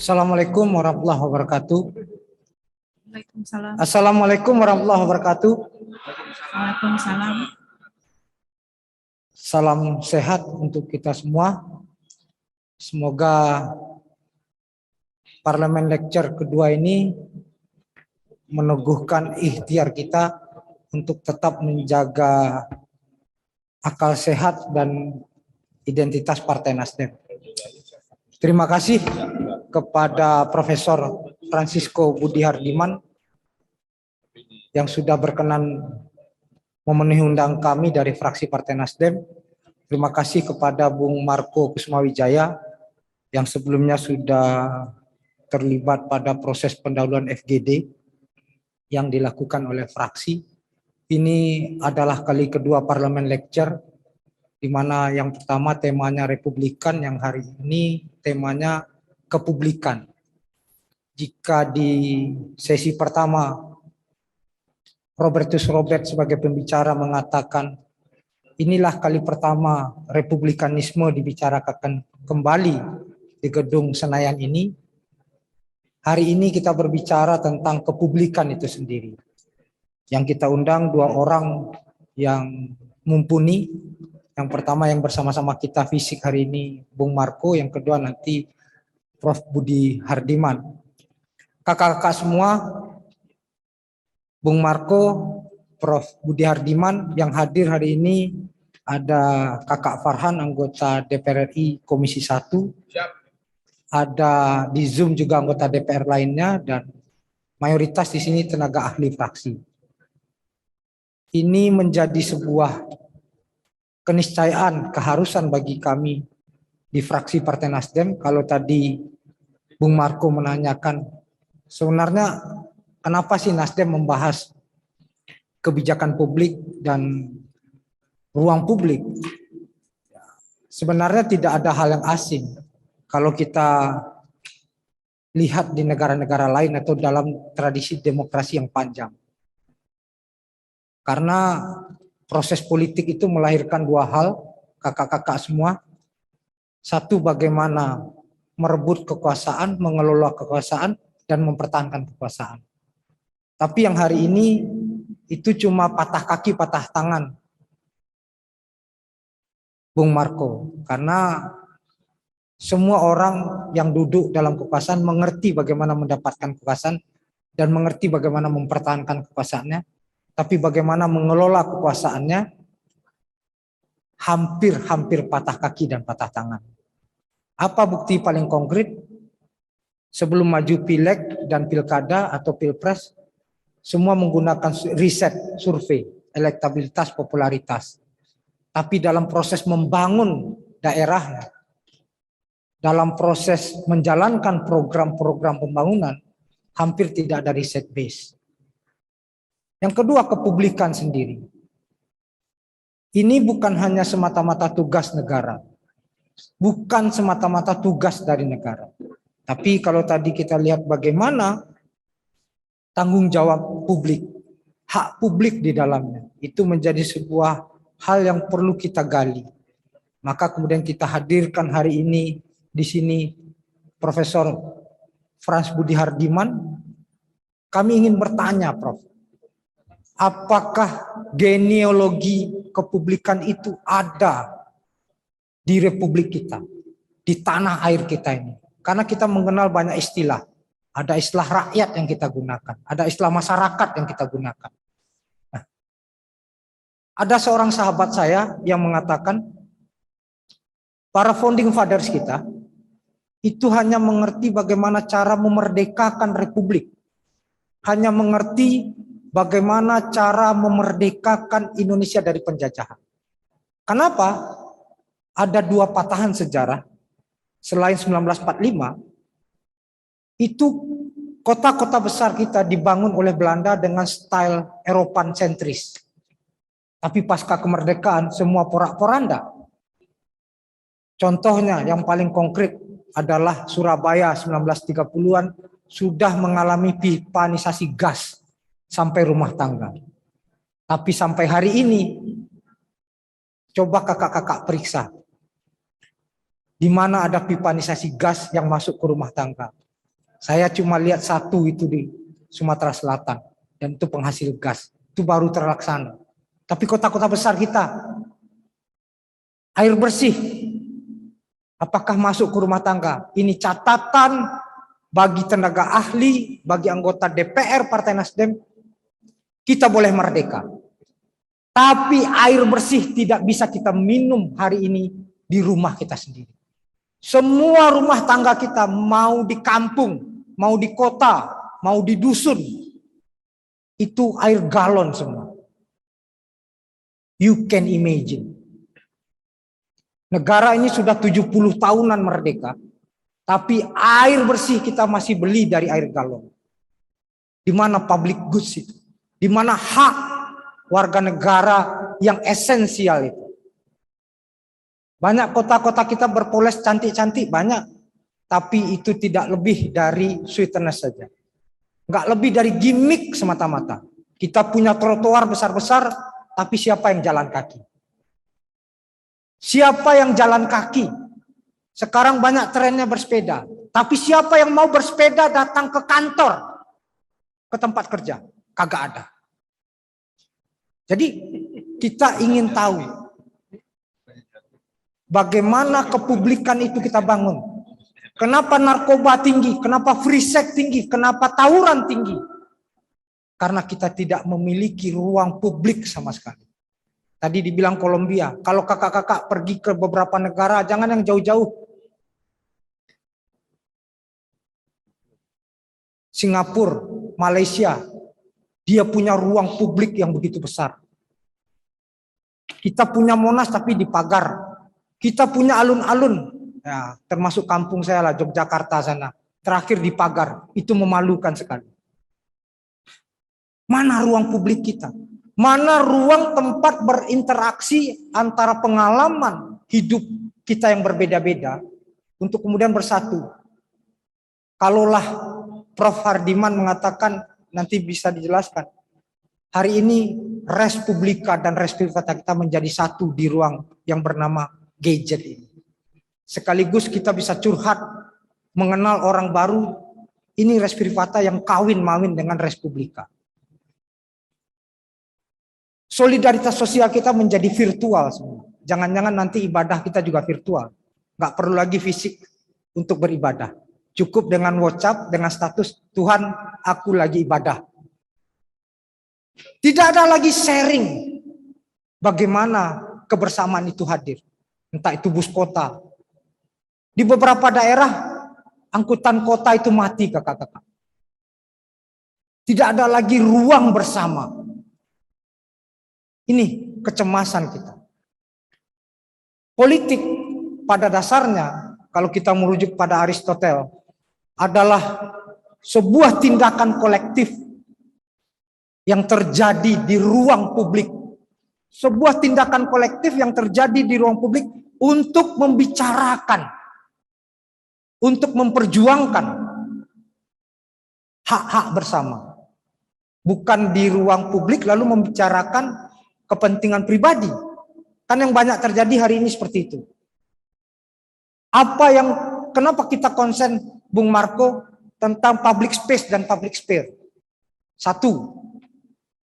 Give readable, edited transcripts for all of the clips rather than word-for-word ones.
Assalamualaikum warahmatullahi wabarakatuh. Waalaikumsalam. Assalamualaikum warahmatullahi wabarakatuh. Waalaikumsalam. Salam sehat untuk kita semua. Semoga Parlemen Lecture kedua ini meneguhkan ikhtiar kita untuk tetap menjaga akal sehat dan identitas Partai Nasdem. Terima kasih kepada Profesor Francisco Budi Hardiman yang sudah berkenan memenuhi undang kami dari fraksi Partai Nasdem. Terima kasih kepada Bung Marco Kusmawijaya yang sebelumnya sudah terlibat pada proses pendahuluan FGD yang dilakukan oleh fraksi. Ini adalah kali kedua Parlemen Lecture, di mana yang pertama temanya Republikan, yang hari ini temanya kepublikan. Jika di sesi pertama Robertus Robert sebagai pembicara mengatakan inilah kali pertama republikanisme dibicarakan kembali di gedung Senayan ini, hari ini kita berbicara tentang kepublikan itu sendiri. Yang kita undang dua orang yang mumpuni. Yang pertama yang bersama-sama kita fisik hari ini Bung Marco, yang kedua nanti Prof. Budi Hardiman. Kakak-kakak semua, Bung Marco, Prof. Budi Hardiman, yang hadir hari ini ada Kakak Farhan, anggota DPR RI Komisi 1. Ada di Zoom juga anggota DPR lainnya, dan mayoritas di sini tenaga ahli fraksi. Ini menjadi sebuah keniscayaan, keharusan bagi kami di fraksi Partai Nasdem. Kalau tadi Bung Marco menanyakan sebenarnya kenapa sih Nasdem membahas kebijakan publik dan ruang publik, sebenarnya tidak ada hal yang asing kalau kita lihat di negara-negara lain atau dalam tradisi demokrasi yang panjang. Karena proses politik itu melahirkan dua hal, kakak-kakak semua. Satu, bagaimana merebut kekuasaan, mengelola kekuasaan, dan mempertahankan kekuasaan. Tapi yang hari ini itu cuma patah kaki, patah tangan, Bung Marco. Karena semua orang yang duduk dalam kekuasaan mengerti bagaimana mendapatkan kekuasaan dan mengerti bagaimana mempertahankan kekuasaannya. Tapi bagaimana mengelola kekuasaannya hampir patah kaki dan patah tangan. Apa bukti paling konkret? Sebelum maju pileg dan pilkada atau pilpres, semua menggunakan riset, survei, elektabilitas, popularitas. Tapi dalam proses membangun daerah, dalam proses menjalankan program-program pembangunan, hampir tidak ada riset base. Yang kedua, kepublikan sendiri. Ini bukan hanya semata-mata tugas negara, bukan semata-mata tugas dari negara. Tapi kalau tadi kita lihat bagaimana tanggung jawab publik, hak publik di dalamnya, itu menjadi sebuah hal yang perlu kita gali. Maka kemudian kita hadirkan hari ini di sini Profesor Frans Budi Hardiman. Kami ingin bertanya, Prof, apakah genealogi kepublikan itu ada di republik kita, di tanah air kita ini? Karena kita mengenal banyak istilah. Ada istilah rakyat yang kita gunakan, ada istilah masyarakat yang kita gunakan. Nah, ada seorang sahabat saya yang mengatakan para founding fathers kita itu hanya mengerti bagaimana cara memerdekakan republik, hanya mengerti bagaimana cara memerdekakan Indonesia dari penjajahan. Kenapa? Ada dua patahan sejarah. Selain 1945, itu kota-kota besar kita dibangun oleh Belanda dengan style Eropan sentris. Tapi pasca kemerdekaan semua porak-poranda. Contohnya yang paling konkret adalah Surabaya 1930-an sudah mengalami pipanisasi gas sampai rumah tangga. Tapi sampai hari ini, coba kakak-kakak periksa. Di mana ada pipanisasi gas yang masuk ke rumah tangga. Saya cuma lihat satu itu di Sumatera Selatan, dan itu penghasil gas. Itu baru terlaksana. Tapi kota-kota besar kita, air bersih, apakah masuk ke rumah tangga? Ini catatan bagi tenaga ahli, bagi anggota DPR Partai Nasdem. Kita boleh merdeka, tapi air bersih tidak bisa kita minum hari ini di rumah kita sendiri. Semua rumah tangga kita, mau di kampung, mau di kota, mau di dusun, itu air galon semua. You can imagine. Negara ini sudah 70 tahunan merdeka, tapi air bersih kita masih beli dari air galon. Di mana public goods itu? Di mana hak warga negara yang esensial itu? Banyak kota-kota kita berpoles cantik-cantik, banyak. Tapi itu tidak lebih dari sweetness saja. Nggak lebih dari gimmick semata-mata. Kita punya trotoar besar-besar, tapi siapa yang jalan kaki? Siapa yang jalan kaki? Sekarang banyak trennya bersepeda. Tapi siapa yang mau bersepeda datang ke kantor, ke tempat kerja? Kagak ada. Jadi kita ingin tahu bagaimana kepublikan itu kita bangun. Kenapa narkoba tinggi? Kenapa free sex tinggi? Kenapa tawuran tinggi? Karena kita tidak memiliki ruang publik sama sekali. Tadi dibilang Kolombia, kalau kakak-kakak pergi ke beberapa negara, jangan yang jauh-jauh. Singapura, Malaysia, dia punya ruang publik yang begitu besar. Kita punya Monas tapi dipagar. Kita punya alun-alun, ya, termasuk kampung saya lah, Yogyakarta sana. Terakhir dipagar, itu memalukan sekali. Mana ruang publik kita? Mana ruang tempat berinteraksi antara pengalaman hidup kita yang berbeda-beda untuk kemudian bersatu? Kalaulah Prof. Hardiman mengatakan, nanti bisa dijelaskan, hari ini res publika dan res privata kita menjadi satu di ruang yang bernama gadget ini. Sekaligus kita bisa curhat, mengenal orang baru, ini res privata yang kawin-mawin dengan res publika. Solidaritas sosial kita menjadi virtual semua. Jangan-jangan nanti ibadah kita juga virtual. Nggak perlu lagi fisik untuk beribadah. Cukup dengan WhatsApp, dengan status, Tuhan aku lagi ibadah. Tidak ada lagi sharing bagaimana kebersamaan itu hadir. Entah itu bus kota. Di beberapa daerah, angkutan kota itu mati kakak-kakak. Tidak ada lagi ruang bersama. Ini kecemasan kita. Politik pada dasarnya, kalau kita merujuk pada Aristoteles, adalah sebuah tindakan kolektif yang terjadi di ruang publik. Sebuah tindakan kolektif yang terjadi di ruang publik untuk membicarakan, untuk memperjuangkan hak-hak bersama. Bukan di ruang publik lalu membicarakan kepentingan pribadi. Kan yang banyak terjadi hari ini seperti itu. Kenapa kita konsen, Bung Marco, tentang public space dan public spare? Satu,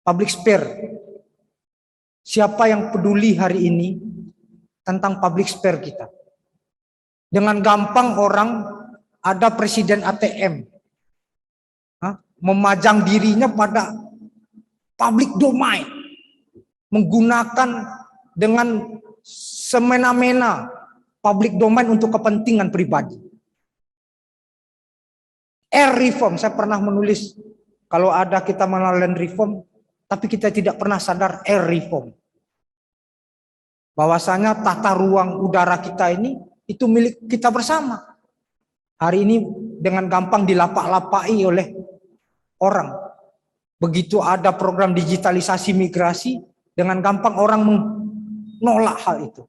public spare. Siapa yang peduli hari ini tentang public spare kita? Dengan gampang orang ada presiden ATM, memajang dirinya pada public domain, menggunakan dengan semena-mena public domain untuk kepentingan pribadi. Air reform, saya pernah menulis, kalau ada kita mengenal land reform, tapi kita tidak pernah sadar air reform. Bahwasanya tata ruang udara kita ini, itu milik kita bersama. Hari ini dengan gampang dilapak-lapai oleh orang. Begitu ada program digitalisasi migrasi, dengan gampang orang menolak hal itu.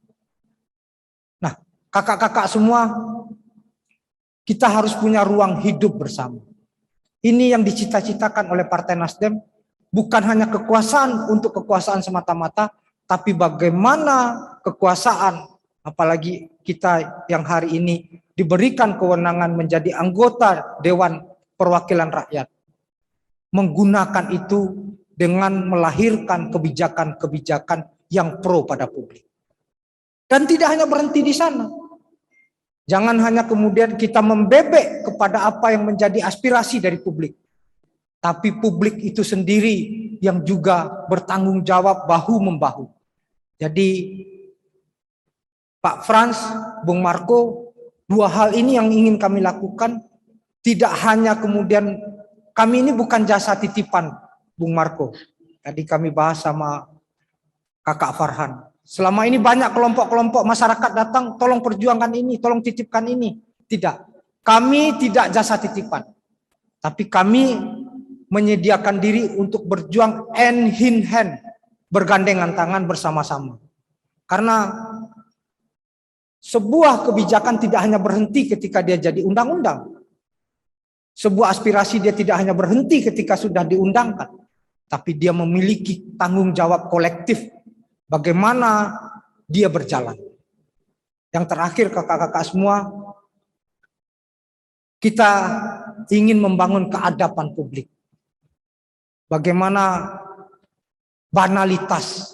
Nah, kakak-kakak semua, kita harus punya ruang hidup bersama. Ini yang dicita-citakan oleh Partai Nasdem, bukan hanya kekuasaan untuk kekuasaan semata-mata, tapi bagaimana kekuasaan, apalagi kita yang hari ini diberikan kewenangan menjadi anggota Dewan perwakilan rakyat. Menggunakan itu dengan melahirkan kebijakan-kebijakan yang pro pada publik. Dan tidak hanya berhenti di sana. Jangan hanya kemudian kita membebek kepada apa yang menjadi aspirasi dari publik. Tapi publik itu sendiri yang juga bertanggung jawab bahu-membahu. Jadi Pak Frans, Bung Marco, dua hal ini yang ingin kami lakukan. Tidak hanya kemudian, kami ini bukan jasa titipan Bung Marco. Tadi kami bahas sama Kakak Farhan. Selama ini banyak kelompok-kelompok masyarakat datang, tolong perjuangkan ini, tolong titipkan ini. Tidak. Kami tidak jasa titipan. Tapi kami menyediakan diri untuk berjuang hand in hand, bergandengan tangan bersama-sama. Karena sebuah kebijakan tidak hanya berhenti ketika dia jadi undang-undang. Sebuah aspirasi dia tidak hanya berhenti ketika sudah diundangkan. Tapi dia memiliki tanggung jawab kolektif. Bagaimana dia berjalan. Yang terakhir kakak-kakak semua, kita ingin membangun keadaban publik. Bagaimana banalitas,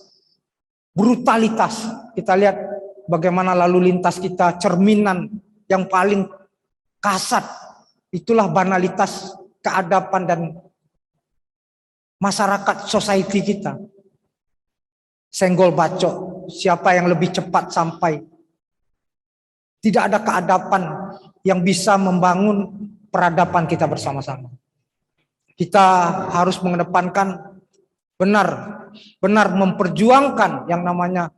brutalitas, kita lihat bagaimana lalu lintas kita cerminan yang paling kasat. Itulah banalitas keadaban dan masyarakat society kita. Senggol bacok, siapa yang lebih cepat sampai. Tidak ada keadaban yang bisa membangun peradaban kita bersama-sama. Kita harus mengedepankan benar memperjuangkan yang namanya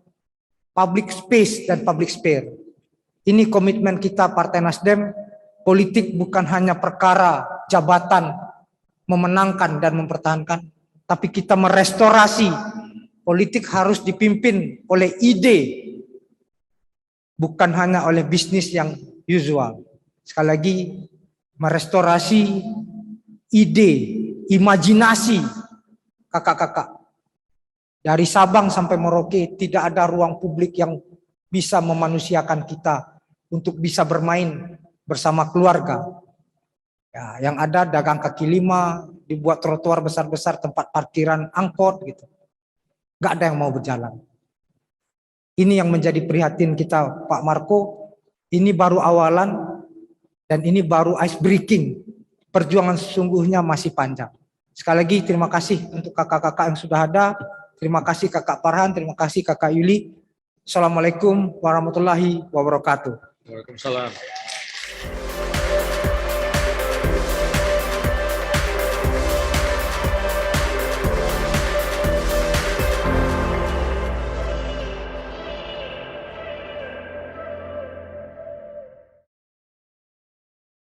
public space dan public sphere. Ini komitmen kita Partai Nasdem. Politik bukan hanya perkara jabatan, memenangkan dan mempertahankan, tapi kita merestorasi. Politik harus dipimpin oleh ide, bukan hanya oleh bisnis yang usual. Sekali lagi, merestorasi ide, imajinasi kakak-kakak. Dari Sabang sampai Merauke tidak ada ruang publik yang bisa memanusiakan kita untuk bisa bermain bersama keluarga. Ya, yang ada dagang kaki lima, dibuat trotoar besar-besar, tempat parkiran angkot gitu. Gak ada yang mau berjalan. Ini yang menjadi prihatin kita Pak Marco. Ini baru awalan dan ini baru ice breaking. Perjuangan sesungguhnya masih panjang. Sekali lagi terima kasih untuk kakak-kakak yang sudah ada. Terima kasih Kakak Farhan, terima kasih Kakak Yuli. Assalamualaikum warahmatullahi wabarakatuh. Waalaikumsalam.